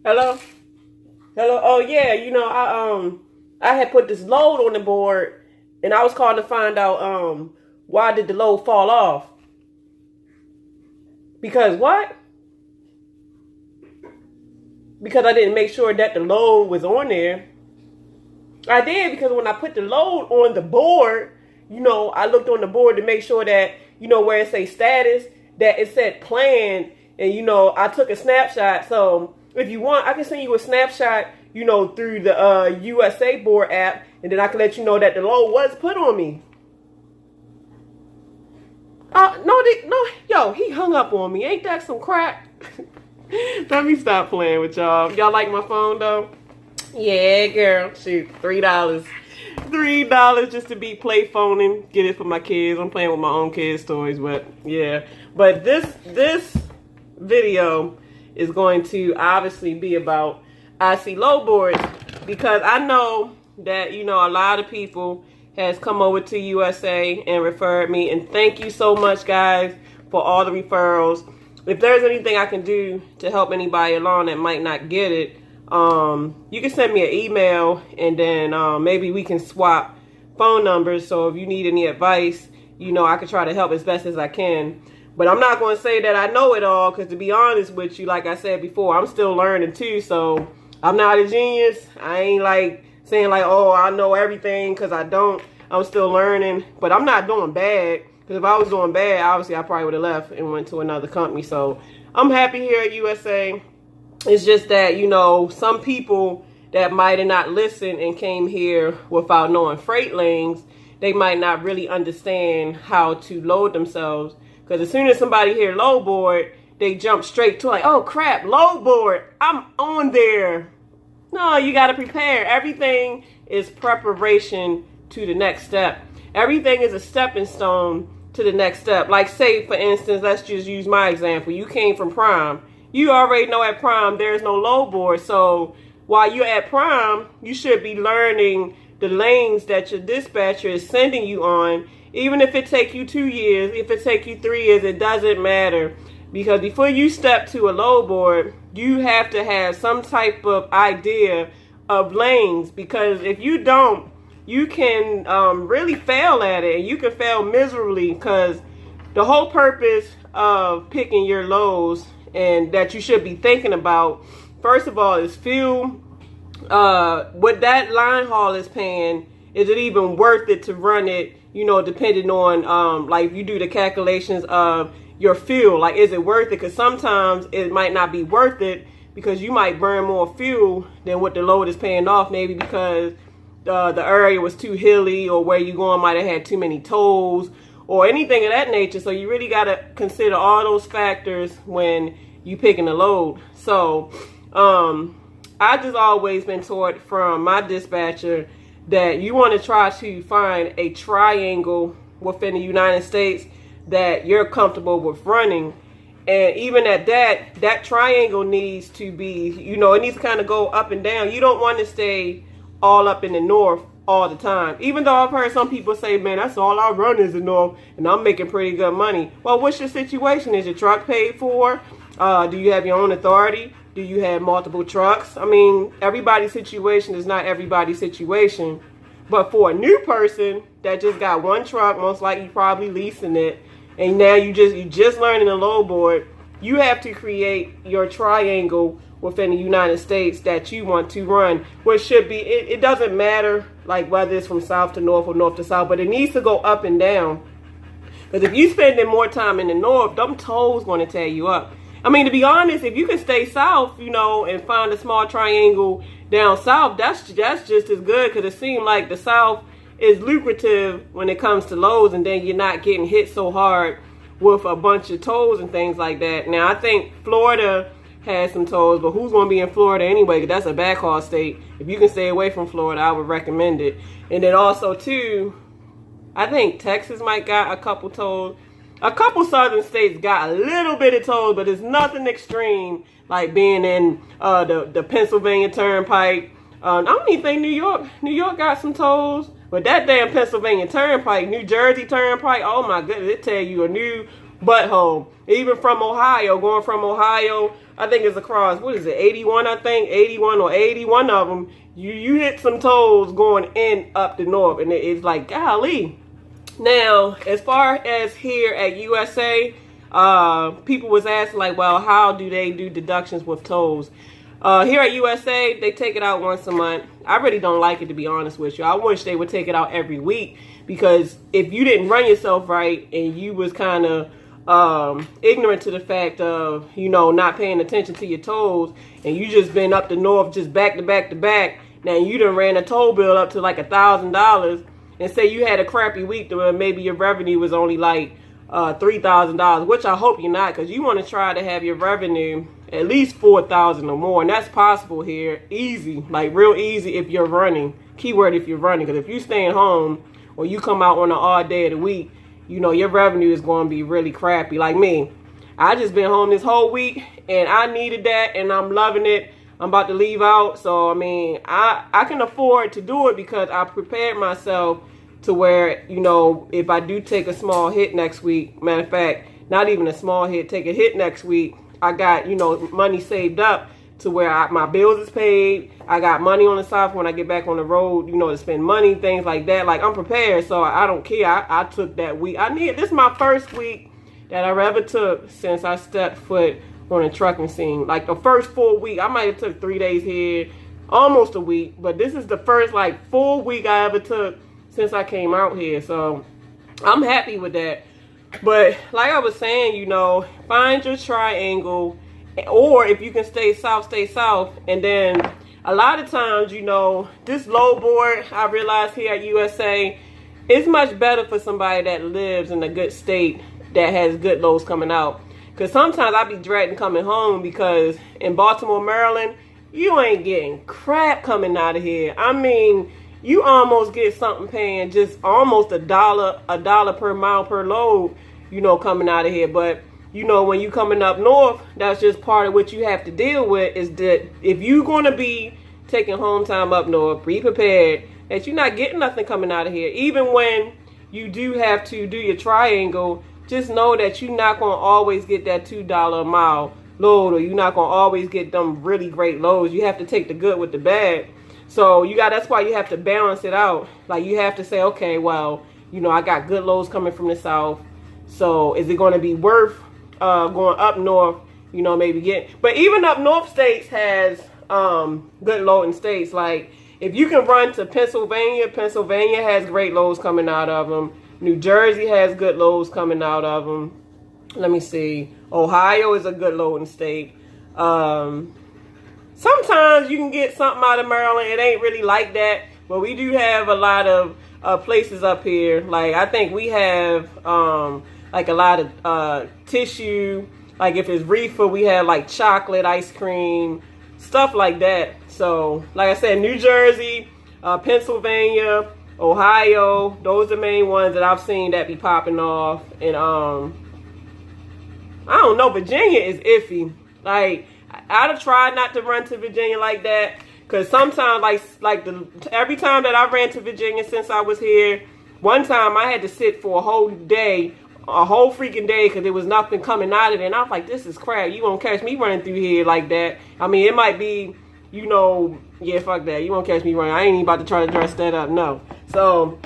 Hello? Hello? Oh yeah, I had put this load on the board and I was calling to find out why did the load fall off? Because what? Because I didn't make sure that the load was on there. I did because when I put the load on the board, I looked on the board to make sure that, where it say status, that it said planned, and I took a snapshot. So if you want, I can send you a snapshot, through the USA board app, and then I can let you know that the load was put on me. No, yo, he hung up on me. Ain't that some crap? Let me stop playing with y'all. Y'all like my phone though? Yeah, girl. Shoot, $3. $3 just to be play phoning. Get it for my kids. I'm playing with my own kids' toys, but yeah. But this video is going to obviously be about IC load boards, because I know that a lot of people has come over to USA and referred me, and thank you so much, guys, for all the referrals. If there's anything I can do to help anybody along that might not get it, you can send me an email, and then maybe we can swap phone numbers. So if you need any advice, I can try to help as best as I can. But I'm not going to say that I know it all, because to be honest with you, like I said before, I'm still learning too. So I'm not a genius. I ain't like saying like, oh, I know everything, because I don't. I'm still learning, but I'm not doing bad. Because if I was doing bad, obviously I probably would have left and went to another company. So I'm happy here at USA. It's just that, some people that might have not listened and came here without knowing freight lanes, they might not really understand how to load themselves. Because as soon as somebody hear load board, they jump straight to like, oh crap, load board, I'm on there. No, you got to prepare. Everything is preparation to the next step. Everything is a stepping stone to the next step. Like say, for instance, let's just use my example. You came from Prime. You already know at Prime there's no load board. So while you're at Prime, you should be learning the lanes that your dispatcher is sending you on. Even if it take you 2 years, if it take you 3 years, it doesn't matter. Because before you step to a load board, you have to have some type of idea of lanes. Because if you don't, you can really fail at it, and you can fail miserably, because the whole purpose of picking your loads and that you should be thinking about, first of all, is fuel. What that line haul is paying, is it even worth it to run it, depending on, like, you do the calculations of your fuel. Like, is it worth it? Because sometimes it might not be worth it, because you might burn more fuel than what the load is paying off, maybe because the area was too hilly, or where you going might have had too many tolls, or anything of that nature. So you really got to consider all those factors when you picking a load. So I just always been taught from my dispatcher that you want to try to find a triangle within the United States that you're comfortable with running. And even at that triangle needs to be, it needs to kind of go up and down. You don't want to stay all up in the north all the time. Even though I've heard some people say, man, that's all I run is the north, and I'm making pretty good money. Well, what's your situation? Is your truck paid for? Do you have your own authority? Do you have multiple trucks? I mean, everybody's situation is not everybody's situation. But for a new person that just got one truck, most likely probably leasing it, and now you just learning the load board, you have to create your triangle within the United States that you want to run, which should be, it doesn't matter like whether it's from south to north or north to south, but it needs to go up and down. Because if you spending more time in the north, them tolls going to tear you up. I mean, to be honest, if you can stay south, and find a small triangle down south, that's just as good, because it seems like the south is lucrative when it comes to loads, and then you're not getting hit so hard with a bunch of tolls and things like that. Now, I think Florida has some tolls, but who's going to be in Florida anyway? Because that's a backhaul state. If you can stay away from Florida, I would recommend it. And then also, too, I think Texas might got a couple tolls. A couple southern states got a little bit of tolls, but it's nothing extreme like being in the Pennsylvania Turnpike. I don't even think New York got some tolls. But that damn Pennsylvania Turnpike, New Jersey Turnpike, oh my goodness, it tell you a new but home. Even from Ohio, going from Ohio, I think it's across, what is it, 81, I think, 81 or 80, one of them, you hit some tolls going in up the north, and it's like, golly. Now, as far as here at USA, people was asking, like, well, how do they do deductions with tolls? Here at USA, they take it out once a month. I really don't like it, to be honest with you. I wish they would take it out every week, because if you didn't run yourself right and you was kind of ignorant to the fact of, you know, not paying attention to your tolls, and you just been up the north just back to back to back, now you done ran a toll bill up to like $1,000, and say you had a crappy week to where maybe your revenue was only like $3,000, which I hope you're not, because you want to try to have your revenue at least $4,000 or more, and that's possible here, easy, like real easy if you're running. Keyword, if you're running, because if you staying home or you come out on an odd day of the week, you know, your revenue is going to be really crappy. Like me, I just been home this whole week, and I needed that, and I'm loving it. I'm about to leave out, so I mean, I can afford to do it because I prepared myself to where, you know, if I do take a small hit next week, matter of fact, not even a small hit, take a hit next week, I got, you know, money saved up to where my bills is paid. I got money on the side for when I get back on the road, you know, to spend money, things like that. Like, I'm prepared, so I don't care. I took that week. This is my first week that I ever took since I stepped foot on a trucking scene. Like, the first full week, I might have took 3 days here, almost a week, but this is the first, like, full week I ever took since I came out here. So I'm happy with that. But like I was saying, you know, find your triangle, or if you can stay south, and then a lot of times, you know, this load board, I realize here at USA, it's much better for somebody that lives in a good state that has good loads coming out. Because sometimes I be dreading coming home, because in Baltimore, Maryland, you ain't getting crap coming out of here. I mean, you almost get something paying just almost a dollar per mile per load, you know, coming out of here. But, you know, when you coming up north, that's just part of what you have to deal with, is that if you're going to be taking home time up north, be prepared that you're not getting nothing coming out of here. Even when you do have to do your triangle, just know that you're not going to always get that $2 a mile load, or you're not going to always get them really great loads. You have to take the good with the bad. So that's why you have to balance it out. Like, you have to say, okay, well, you know, I got good loads coming from the south. So is it going to be worth going up north, you know, maybe but even up north states has good loading states. Like, if you can run to Pennsylvania has great loads coming out of them. New Jersey has good loads coming out of them. Let me see. Ohio is a good loading state. Sometimes you can get something out of Maryland. It ain't really like that, but we do have a lot of places up here. Like, I think we have like a lot of tissue. Like, if it's reefer, we have like chocolate, ice cream, stuff like that. So, like I said, New Jersey, Pennsylvania, Ohio, those are the main ones that I've seen that be popping off. And I don't know, Virginia is iffy. Like, I'd have tried not to run to Virginia like that, because sometimes, every time that I ran to Virginia since I was here, one time I had to sit for a whole freaking day, because there was nothing coming out of it. And I was like, this is crap. You won't catch me running through here like that. I mean, it might be, you know, yeah, fuck that. You won't catch me running. I ain't even about to try to dress that up, no. So,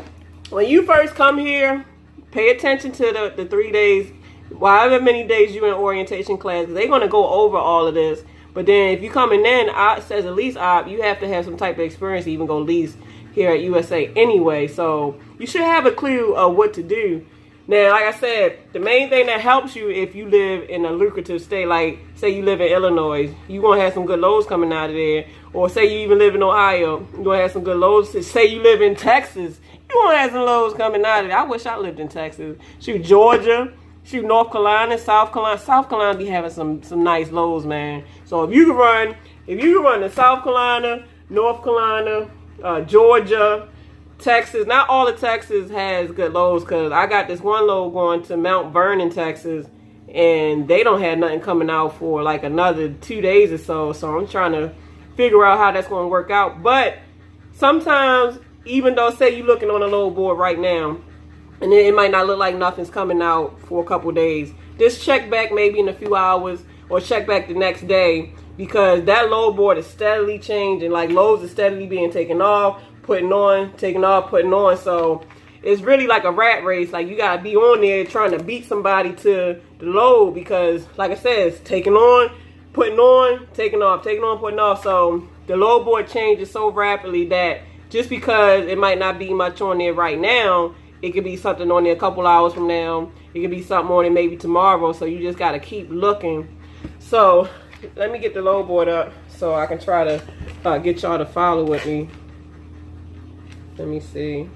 when you first come here, pay attention to the 3 days, however many days you're in orientation class, they're going to go over all of this. But then if you coming in, it says at least you have to have some type of experience to even go lease here at USA anyway. So you should have a clue of what to do. Now, like I said, the main thing that helps you if you live in a lucrative state, like say you live in Illinois, you're going to have some good loads coming out of there. Or say you even live in Ohio, you're going to have some good loads. Say you live in Texas, you're going to have some loads coming out of there. I wish I lived in Texas. Shoot, Georgia. Shoot, North Carolina, South Carolina. South Carolina be having some nice loads, man. So if you can run to South Carolina, North Carolina, Georgia, Texas. Not all of Texas has good loads, because I got this one load going to Mount Vernon, Texas, and they don't have nothing coming out for like another 2 days or so. So I'm trying to figure out how that's going to work out. But sometimes, even though say you're looking on a load board right now, and it might not look like nothing's coming out for a couple days, just check back maybe in a few hours or check back the next day, because that load board is steadily changing. Like loads are steadily being taken off, putting on, taking off, putting on. So it's really like a rat race. Like you gotta be on there trying to beat somebody to the load, because like I said, it's taking on, putting on, taking off, taking on, putting off. So the load board changes so rapidly that just because it might not be much on there right now, it could be something on there a couple hours from now. It could be something on there maybe tomorrow. So you just gotta keep looking. So let me get the load board up so I can try to get y'all to follow with me. Let me see.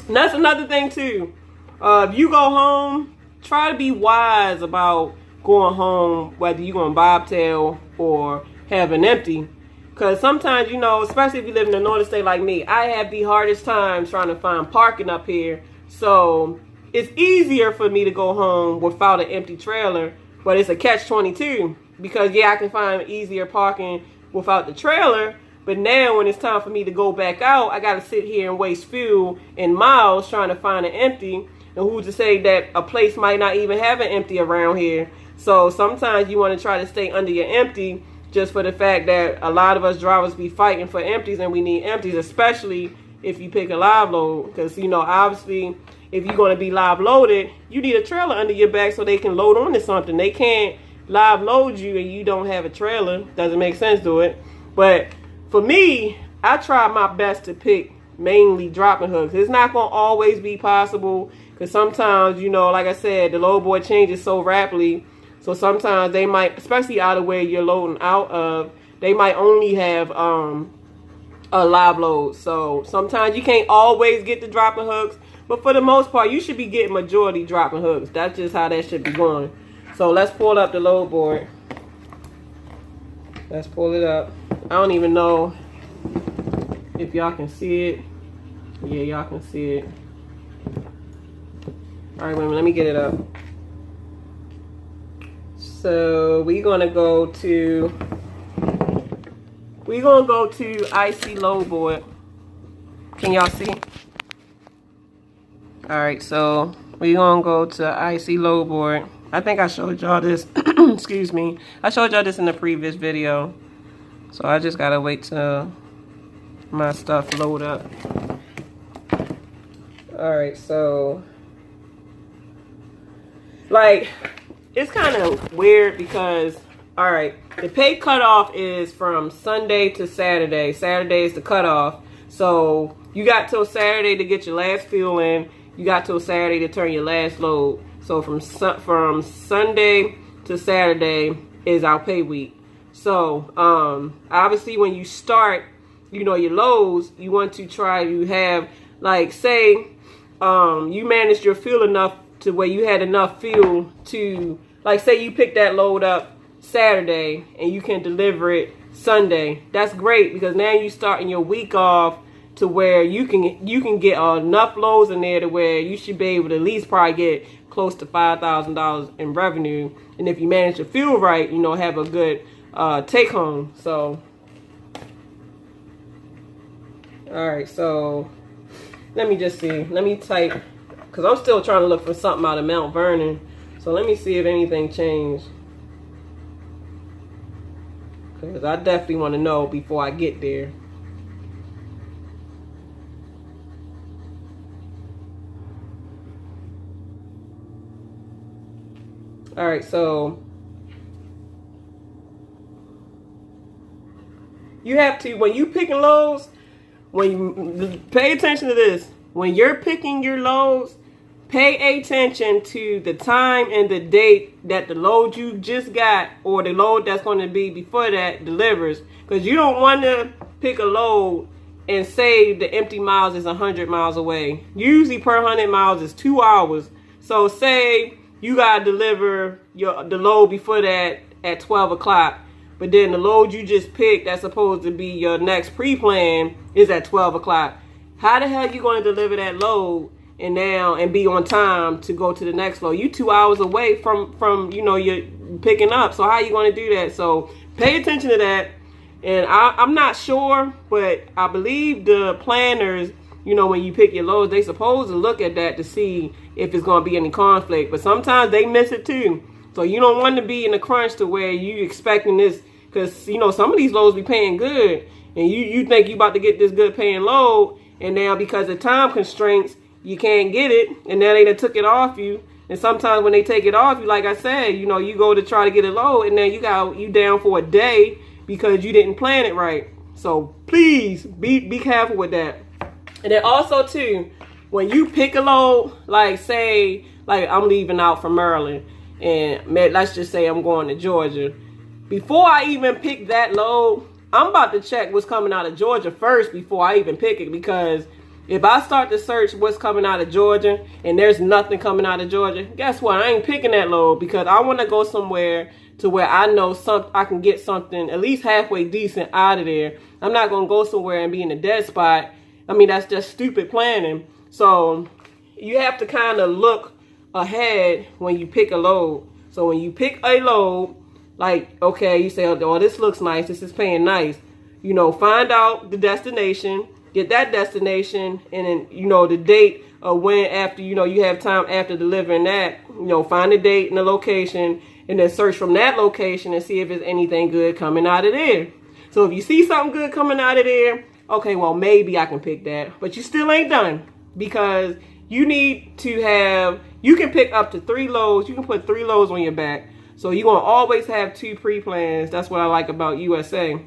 And that's another thing too. If you go home, try to be wise about going home, whether you're going to bobtail or have an empty. Because sometimes, you know, especially if you live in the northern state like me, I have the hardest time trying to find parking up here. So it's easier for me to go home without an empty trailer, but it's a catch-22. Because yeah, I can find easier parking without the trailer, but now when it's time for me to go back out, I got to sit here and waste fuel and miles trying to find an empty. And who's to say that a place might not even have an empty around here? So sometimes you want to try to stay under your empty, just for the fact that a lot of us drivers be fighting for empties, and we need empties, especially if you pick a live load. Because, you know, obviously, if you're going to be live loaded, you need a trailer under your back so they can load onto something. They can't live load you and you don't have a trailer. Doesn't make sense to it. But for me, I try my best to pick mainly dropping hooks. It's not going to always be possible, because sometimes, you know, like I said, the load board changes so rapidly. So sometimes they might, especially out of where you're loading out of, they might only have a live load. So sometimes you can't always get the dropping hooks, but for the most part, you should be getting majority dropping hooks. That's just how that should be going. So let's pull up the load board. Let's pull it up. I don't even know if y'all can see it. Yeah, y'all can see it. All right, wait a minute, let me get it up. So we're gonna go to IC load board. Can y'all see? All right, so we're gonna go to IC load board. I think I showed y'all this. Excuse me. I showed y'all this in the previous video. So I just gotta wait till my stuff load up. All right, so like, it's kind of weird because, all right, the pay cutoff is from Sunday to Saturday. Saturday is the cutoff. So you got till Saturday to get your last fuel in. You got till Saturday to turn your last load. So from Sunday to Saturday is our pay week. So obviously when you start, you know, your loads, you want to try to have, like, say you managed your fuel enough to where you had enough fuel to, like, say you pick that load up Saturday and you can deliver it Sunday. That's great, because now you starting your week off to where you can get enough loads in there to where you should be able to at least probably get close to $5,000 in revenue. And if you manage your fuel right, you know, have a good take home. So all right, so let me just see. Let me type, because I'm still trying to look for something out of Mount Vernon. So let me see if anything changed, because I definitely want to know before I get there. All right, so you have to, when you picking loads, when you pay attention to this, when you're picking your loads, pay attention to the time and the date that the load you just got, or the load that's going to be before that, delivers. Because you don't want to pick a load and say the empty miles is 100 miles away. Usually per 100 miles is 2 hours. So say you got to deliver the load before that at 12 o'clock. But then the load you just picked that's supposed to be your next pre-plan is at 12 o'clock. How the hell you going to deliver that load and be on time to go to the next load? You 2 hours away from you know, you're picking up. So how you going to do that? So pay attention to that. And I'm not sure, but I believe the planners, you know, when you pick your loads, they supposed to look at that to see if it's going to be any conflict. But sometimes they miss it too. So you don't want to be in a crunch to where you expecting this, because, you know, some of these loads be paying good. And you think you about to get this good paying load. And now because of time constraints, you can't get it. And now they done took it off you. And sometimes when they take it off you, like I said, you know, you go to try to get a load. And then you down for a day because you didn't plan it right. So please be careful with that. And then also too, when you pick a load, like say, like I'm leaving out from Maryland, and let's just say I'm going to Georgia. Before I even pick that load, I'm about to check what's coming out of Georgia first before I even pick it. Because if I start to search what's coming out of Georgia and there's nothing coming out of Georgia, guess what? I ain't picking that load, because I want to go somewhere to where I know I can get something at least halfway decent out of there. I'm not going to go somewhere and be in a dead spot. I mean, that's just stupid planning. So you have to kind of look ahead when you pick a load. So when you pick a load, like, okay, you say, oh, this looks nice, this is paying nice. You know, find out the destination, get that destination, and then, you know, the date of when, after, you know, you have time after delivering that, you know, find the date and the location, and then search from that location and see if there's anything good coming out of there. So if you see something good coming out of there, okay, well, maybe I can pick that. But you still ain't done, because you need to have, you can pick up to 3 loads. You can put 3 loads on your back. So you're going to always have 2 pre-plans. That's what I like about USA.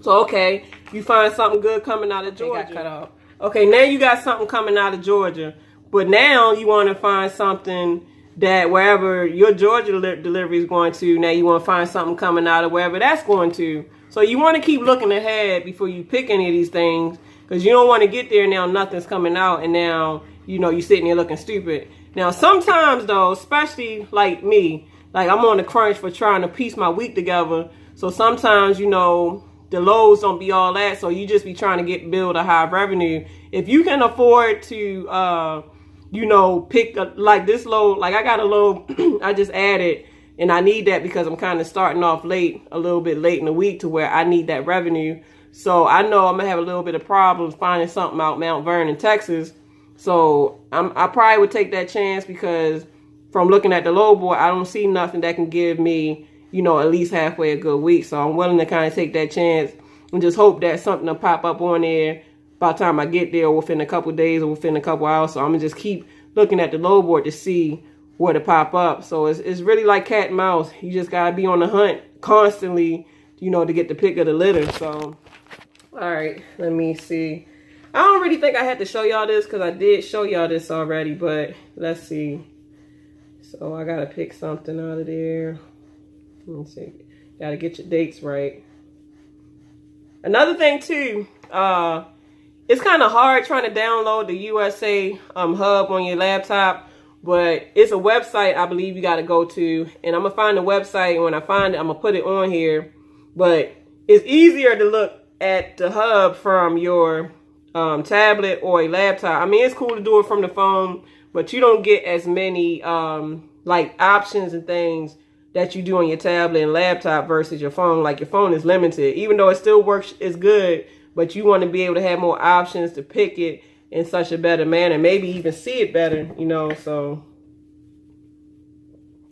So, okay, you find something good coming out of Georgia. Got cut off. Okay, now you got something coming out of Georgia. But now you want to find something that wherever your Georgia delivery is going to, now you want to find something coming out of wherever that's going to. So you want to keep looking ahead before you pick any of these things, because you don't want to get there now nothing's coming out and now, you know, you're sitting there looking stupid. Now, sometimes though, especially like me, like I'm on the crunch for trying to piece my week together. So sometimes, you know, the loads don't be all that. So you just be trying to build a high revenue. If you can afford to, you know, pick like this load, like I got a load I just added, and I need that because I'm kind of starting off late, a little bit late in the week, to where I need that revenue. So I know I'm gonna have a little bit of problems finding something out Mount Vernon, Texas. So I probably would take that chance, because from looking at the load board, I don't see nothing that can give me, you know, at least halfway a good week. So I'm willing to kind of take that chance and just hope that something will pop up on there by the time I get there, or within a couple of days, or within a couple hours. So I'm gonna just keep looking at the load board to see where to pop up. So it's really like cat and mouse. You just gotta be on the hunt constantly, you know, to get the pick of the litter. So, all right, let me see. I don't really think I had to show y'all this, because I did show y'all this already, but let's see. So I gotta pick something out of there. Let's see. Gotta get your dates right. Another thing too, it's kind of hard trying to download the USA hub on your laptop, but it's a website I believe you got to go to, and I'm gonna find the website, and when I find it, I'm gonna put it on here. But it's easier to look at the hub from your tablet or a laptop. I mean, it's cool to do it from the phone, but you don't get as many like options and things that you do on your tablet and laptop versus your phone. Like your phone is limited, even though it still works, it's good, but you want to be able to have more options to pick it in such a better manner, maybe even see it better, you know. So,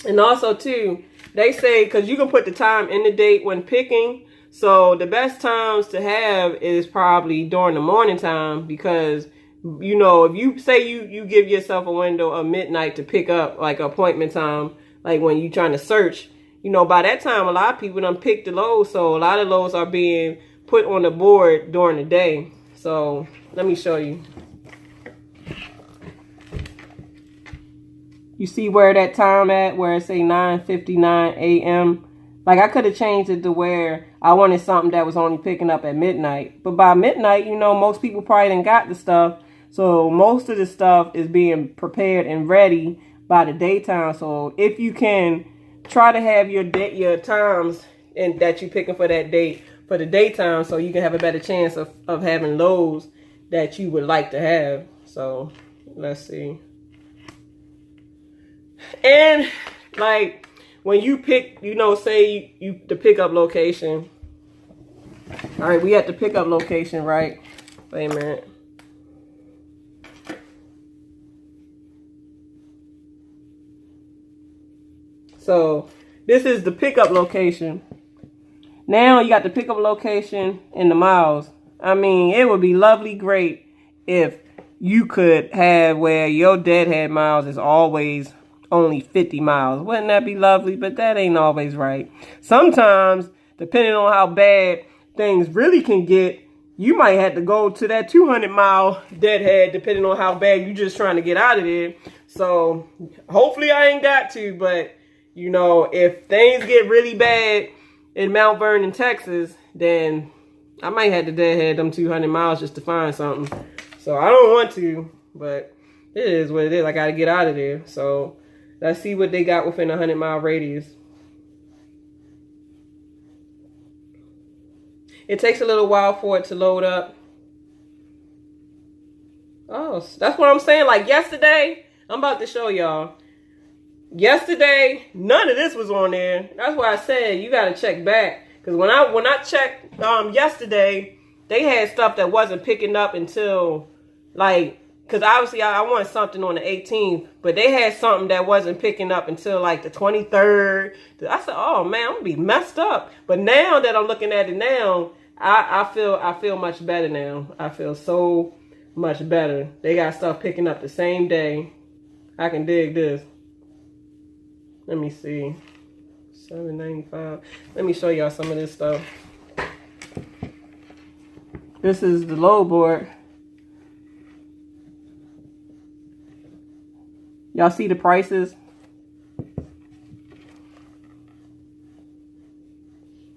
and also too, they say, because you can put the time and the date when picking. So the best times to have is probably during the morning time, because, you know, if you say you give yourself a window of midnight to pick up, like appointment time, like when you're trying to search, you know, by that time, a lot of people done picked the loads. So a lot of loads are being put on the board during the day. So let me show you. You see where that time at, where it say 9:59 a.m. Like I could have changed it to where I wanted something that was only picking up at midnight. But by midnight, you know, most people probably done got the stuff. So most of the stuff is being prepared and ready by the daytime. So if you can try to have your times and that you're picking for that date for the daytime, so you can have a better chance of having loads that you would like to have. So let's see. And like when you pick, you know, say you the pickup location. All right, we at the pickup location, right? Wait a minute. So this is the pickup location. Now you got the pickup location and the miles. I mean, it would be lovely great if you could have where your deadhead miles is always only 50 miles. Wouldn't that be lovely? But that ain't always right. Sometimes, depending on how bad things really can get, you might have to go to that 200-mile deadhead, depending on how bad you just trying to get out of there. So hopefully I ain't got to, but you know, if things get really bad in Mount Vernon, Texas, then I might have to deadhead them 200 miles just to find something. So I don't want to, but it is what it is. I got to get out of there. So let's see what they got within a 100-mile radius. It takes a little while for it to load up. Oh, that's what I'm saying. Like yesterday, I'm about to show y'all. Yesterday, none of this was on there. That's why I said you got to check back. Because when I checked yesterday, they had stuff that wasn't picking up until, like, because obviously I want something on the 18th. But they had something that wasn't picking up until, like, the 23rd. I said, oh, man, I'm going to be messed up. But now that I'm looking at it now, I feel much better now. I feel so much better. They got stuff picking up the same day. I can dig this. Let me see. $7.95. Let me show y'all some of this stuff. This is the load board. Y'all see the prices?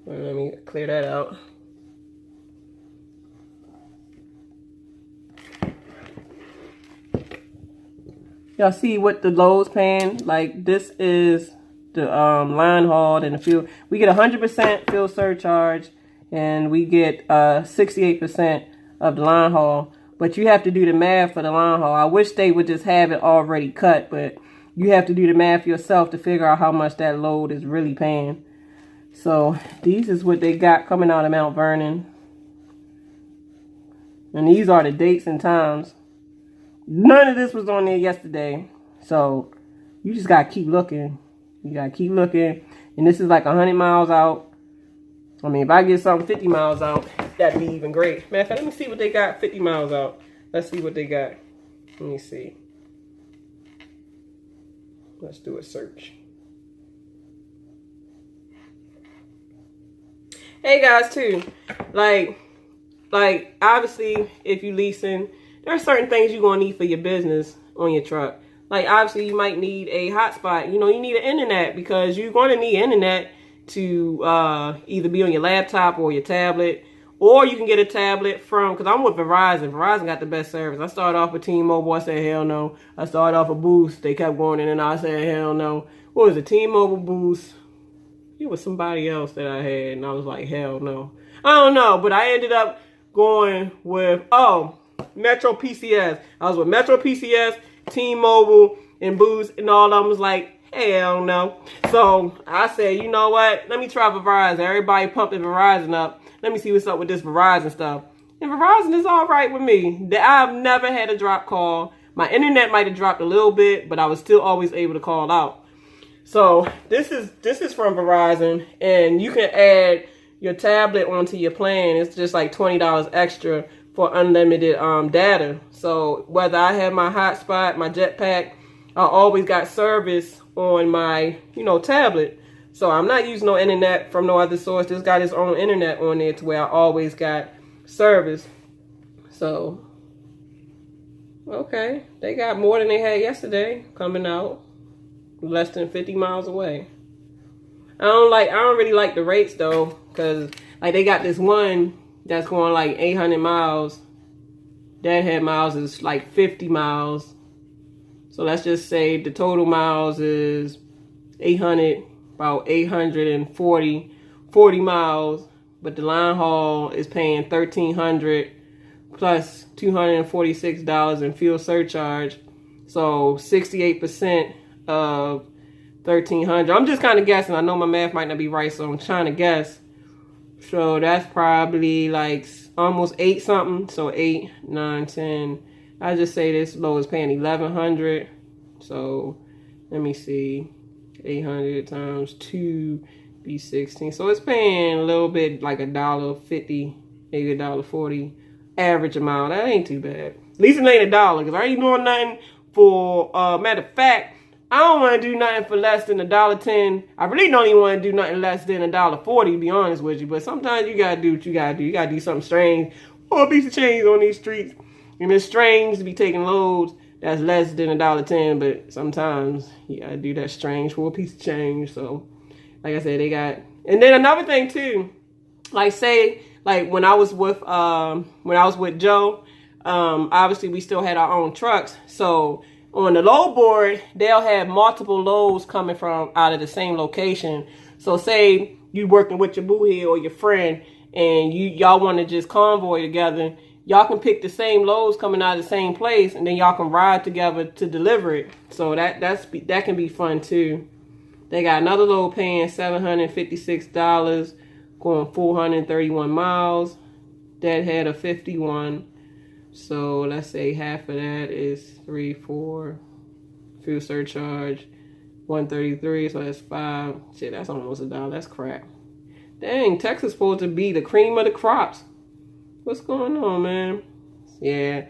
Let me clear that out. Y'all see what the load's paying? Like, this is the line haul and the fuel. We get 100% fuel surcharge, and we get 68% of the line haul. But you have to do the math for the line haul. I wish they would just have it already cut, but you have to do the math yourself to figure out how much that load is really paying. So these is what they got coming out of Mount Vernon. And these are the dates and times. None of this was on there yesterday. So you just got to keep looking. You got to keep looking. And this is like 100 miles out. I mean, if I get something 50 miles out, that'd be even great. Matter of fact, let me see what they got 50 miles out. Let's see what they got. Let me see. Let's do a search. Hey guys, too. Like obviously, if you leasing, there are certain things you're going to need for your business on your truck. Like, obviously, you might need a hotspot. You know, you need an internet because you're going to need internet to either be on your laptop or your tablet. Or you can get a tablet from, because I'm with Verizon. Verizon got the best service. I started off with T-Mobile. I said, hell no. I started off with Boost. They kept going in and I said, hell no. What was it? T-Mobile, Boost. It was somebody else that I had. And I was like, hell no. I don't know. But I ended up going with, Metro PCS. I was with Metro PCS, T-Mobile, and Boost, and all of them was like, hell no. So I said, you know what? Let me try Verizon. Everybody pumping Verizon up. Let me see what's up with this Verizon stuff. And Verizon is all right with me. I've never had a drop call. My internet might have dropped a little bit, but I was still always able to call out. So this is from Verizon, and you can add your tablet onto your plan. It's just like $20 extra for unlimited data. So whether I have my hotspot, my jetpack, I always got service on my, tablet. So I'm not using no internet from no other source. This got its own internet on there to where I always got service. So, okay. They got more than they had yesterday coming out. Less than 50 miles away. I don't really like the rates though, because like they got this one that's going like 800 miles. Deadhead miles is like 50 miles. So let's just say the total miles is 800, about 840 miles. But the line haul is paying $1,300 plus $246 in fuel surcharge. So 68% of $1,300. I'm just kind of guessing. I know my math might not be right, so I'm trying to guess. So that's probably like almost 8 something. So 8, 9, 10. I just say this low is paying $1,100. So let me see. 800 times 2 be 16. So it's paying a little bit, like $1.50, maybe $1.40 average amount. That ain't too bad. At least it ain't $1, because I ain't doing nothing for, matter of fact, I don't want to do nothing for less than $1.10. I really don't even want to do nothing less than $1.40, to be honest with you. But sometimes you gotta do what you gotta do. You gotta do something strange or a piece of change on these streets. And it's strange to be taking loads that's less than $1.10, but sometimes you gotta do that strange for a piece of change. So, like I said, they got. And then another thing too, like say, like when I was with Joe, obviously we still had our own trucks, so. On the load board, they'll have multiple loads coming from out of the same location. So say you working with your boo here or your friend and y'all want to just convoy together, y'all can pick the same loads coming out of the same place and then y'all can ride together to deliver it. So that can be fun too. They got another load paying $756, going 431 miles. That had a 51. So let's say half of that is 3, 4, fuel surcharge, 133. So that's 5. Shit, that's almost $1. That's crap. Dang, Texas supposed to be the cream of the crops. What's going on, man? Yeah.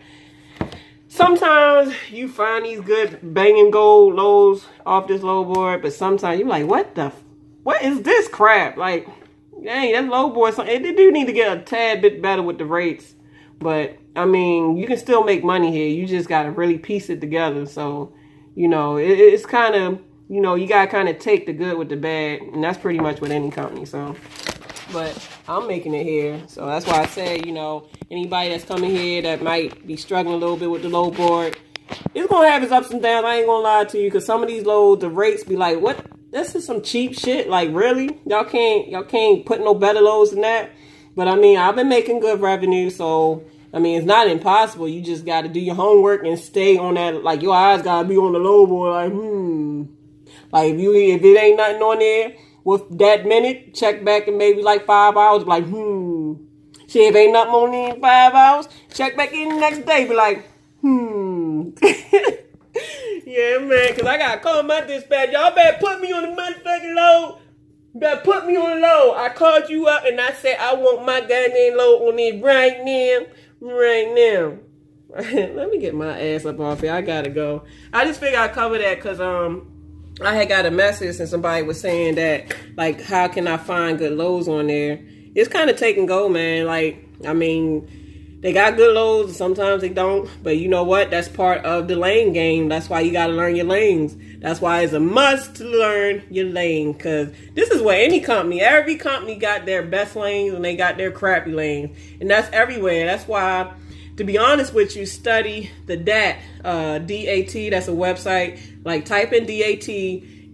Sometimes you find these good banging gold loads off this load board, but sometimes you're like, what is this crap? Like, dang, that load board, they do need to get a tad bit better with the rates. But, I mean, you can still make money here. You just got to really piece it together. So, you know, it's kind of, you know, you got to kind of take the good with the bad. And that's pretty much with any company. So, but I'm making it here. So that's why I said, you know, anybody that's coming here that might be struggling a little bit with the load board, it's going to have its ups and downs. I ain't going to lie to you. Because some of these loads, the rates be like, what? This is some cheap shit. Like, really? Y'all can't put no better loads than that. But, I mean, I've been making good revenue, so, I mean, it's not impossible. You just got to do your homework and stay on that. Like, your eyes got to be on the low board. Like, Like, if it ain't nothing on there with that minute, check back in maybe like 5 hours. Like, Shit, if ain't nothing on there in 5 hours, check back in the next day. Be like, Yeah, man, because I got to call my dispatch. Y'all better put me on the motherfucking load. Better put me on the load. I called you up and I said I want my goddamn load on it right now. Right now. Let me get my ass up off here. I gotta go. I just figured I'd cover that because I had got a message and somebody was saying that, like, how can I find good loads on there? It's kind of take and go, man. Like, I mean, they got good loads and sometimes they don't. But you know what? That's part of the lane game. That's why you got to learn your lanes. That's why it's a must to learn your lane. Because this is what every company got their best lanes and they got their crappy lanes. And that's everywhere. That's why, to be honest with you, study the DAT. DAT, that's a website. Like, type in DAT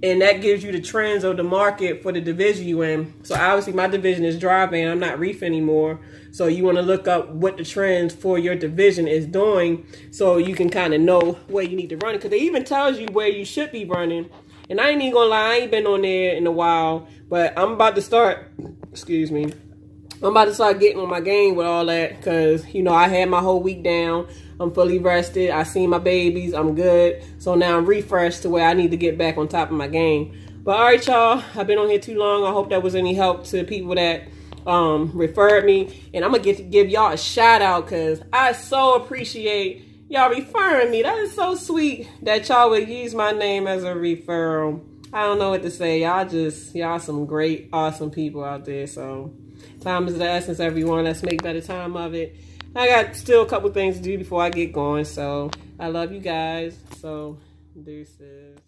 and that gives you the trends of the market for the division you in. So obviously my division is dry van. I'm not reef anymore. So you want to look up what the trends for your division is doing so you can kind of know where you need to run it. Because they even tells you where you should be running. And I ain't even going to lie, I ain't been on there in a while. But I'm about to start, I'm about to start getting on my game with all that. Because, you know, I had my whole week down. I'm fully rested. I seen my babies. I'm good. So now I'm refreshed to where I need to get back on top of my game. But all right, y'all. I've been on here too long. I hope that was any help to people that referred me. And I'm going to give y'all a shout out because I so appreciate y'all referring me. That is so sweet that y'all would use my name as a referral. I don't know what to say. Y'all some great, awesome people out there. So time is the essence, everyone. Let's make better time of it. I got still a couple things to do before I get going. So I love you guys. So deuces.